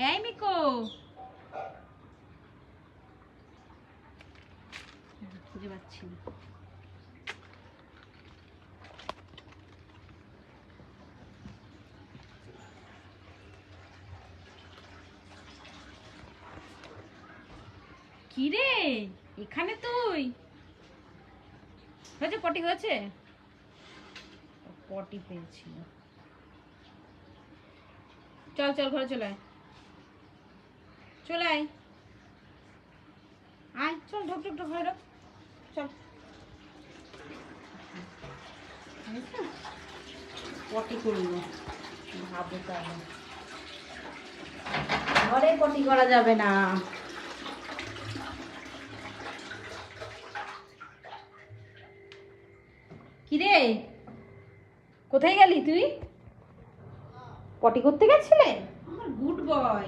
এই মিকো, খুঁজে পাচ্ছি না। কি রে এখানে তুই? হয়েছে পটি হয়েছে? পটি পেয়েছিল। চল চল ঘরে চলে আয়, চলে আয়, আয় চল, ঢোক ঢোক ঢোক ঘরে ঢোক, চল। পটি করবো ভাবো, তাহলে ঘরে পটি করা যাবে না। কিরে কোথায় গেলি তুই? পটি করতে গেছিলে? আমার গুড বয়।